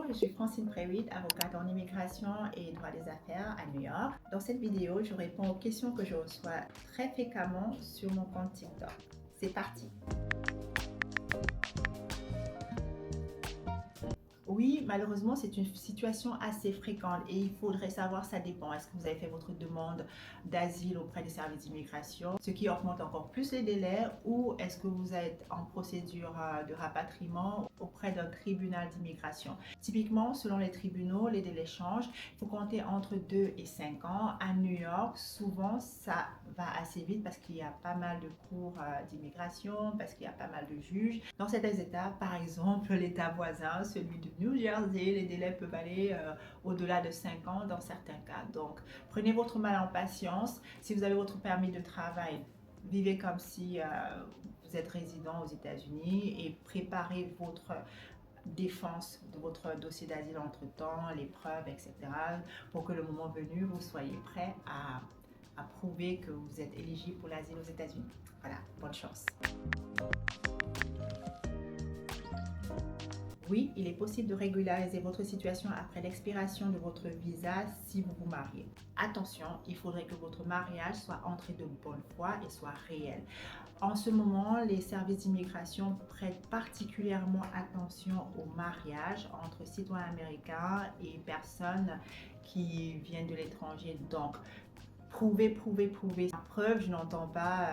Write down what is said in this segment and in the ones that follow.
je suis Francine Préwitt, avocate en immigration et droit des affaires à New York. Dans cette vidéo, je réponds aux questions que je reçois très fréquemment sur mon compte TikTok. C'est parti! Oui, malheureusement, c'est une situation assez fréquente et il faudrait savoir, ça dépend. Est-ce que vous avez fait votre demande d'asile auprès des services d'immigration, ce qui augmente encore plus les délais, ou est-ce que vous êtes en procédure de rapatriement auprès d'un tribunal d'immigration? Typiquement, selon les tribunaux, les délais changent. Il faut compter entre 2 et 5 ans. À New York, souvent, ça va assez vite parce qu'il y a pas mal de cours d'immigration, parce qu'il y a pas mal de juges. Dans certains États, par exemple, l'État voisin, celui de New Jersey, les délais peuvent aller au-delà de 5 ans dans certains cas. Donc, prenez votre mal en patience. Si vous avez votre permis de travail, vivez comme si vous êtes résident aux États-Unis et préparez votre défense de votre dossier d'asile entre-temps, les preuves, etc. pour que le moment venu, vous soyez prêt à prouver que vous êtes éligible pour l'asile aux États-Unis. Voilà, bonne chance. Oui, il est possible de régulariser votre situation après l'expiration de votre visa si vous vous mariez. Attention, il faudrait que votre mariage soit entré de bonne foi et soit réel. En ce moment, les services d'immigration prêtent particulièrement attention au mariage entre citoyens américains et personnes qui viennent de l'étranger. Donc, prouvez. La preuve, je n'entends pas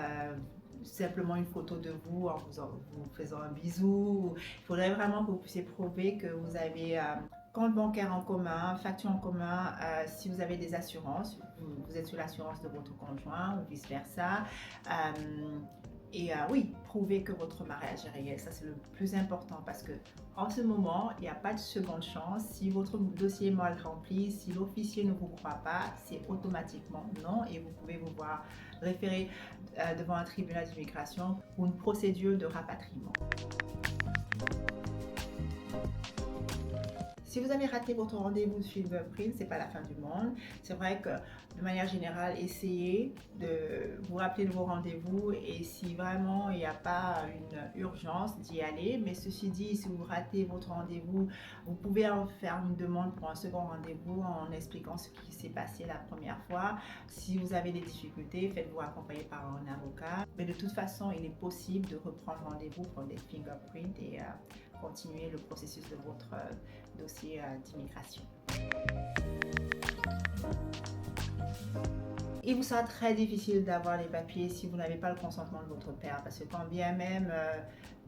simplement une photo de vous en vous faisant un bisou. Il faudrait vraiment que vous puissiez prouver que vous avez compte bancaire en commun, facture en commun, si vous avez des assurances, vous êtes sur l'assurance de votre conjoint ou vice-versa. Oui, prouver que votre mariage est réel, ça c'est le plus important parce que en ce moment, il n'y a pas de seconde chance. Si votre dossier est mal rempli, si l'officier ne vous croit pas, c'est automatiquement non et vous pouvez vous voir référer devant un tribunal d'immigration pour une procédure de rapatriement. Si vous avez raté votre rendez-vous de fingerprint, c'est pas la fin du monde. C'est vrai que de manière générale, essayez de vous rappeler de vos rendez-vous et si vraiment il n'y a pas une urgence d'y aller. Mais ceci dit, si vous ratez votre rendez-vous, vous pouvez en faire une demande pour un second rendez-vous en expliquant ce qui s'est passé la première fois. Si vous avez des difficultés, faites-vous accompagner par un avocat. Mais de toute façon, il est possible de reprendre rendez-vous pour des fingerprints et continuer le processus de votre dossier d'immigration. Il vous sera très difficile d'avoir les papiers si vous n'avez pas le consentement de votre père, parce que quand bien même,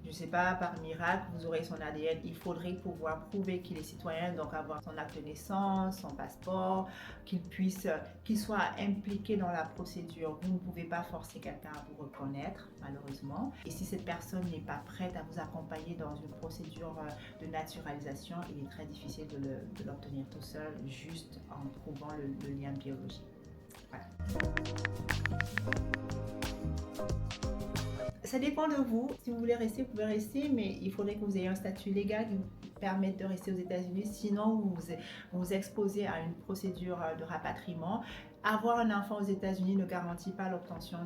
je ne sais pas, par miracle, vous aurez son ADN, il faudrait pouvoir prouver qu'il est citoyen, donc avoir son acte de naissance, son passeport, qu'il soit impliqué dans la procédure. Vous ne pouvez pas forcer quelqu'un à vous reconnaître, malheureusement. Et si cette personne n'est pas prête à vous accompagner dans une procédure de naturalisation, il est très difficile de l'obtenir tout seul, juste en prouvant le lien biologique. Voilà. Ça dépend de vous. Si vous voulez rester, vous pouvez rester, mais il faudrait que vous ayez un statut légal qui vous permette de rester aux États-Unis. Sinon, vous vous exposez à une procédure de rapatriement. Avoir un enfant aux États-Unis ne garantit pas l'obtention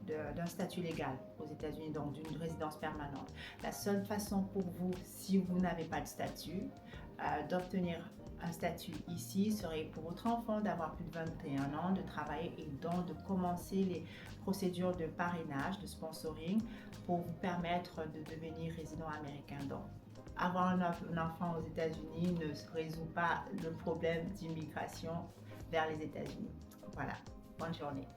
d'un statut légal aux États-Unis, donc d'une résidence permanente. La seule façon pour vous, si vous n'avez pas de statut, d'obtenir un statut ici serait pour votre enfant d'avoir plus de 21 ans, de travailler et donc de commencer les procédures de parrainage, de sponsoring pour vous permettre de devenir résident américain. Donc, avoir un enfant aux États-Unis ne résout pas le problème d'immigration vers les États-Unis. Voilà, bonne journée.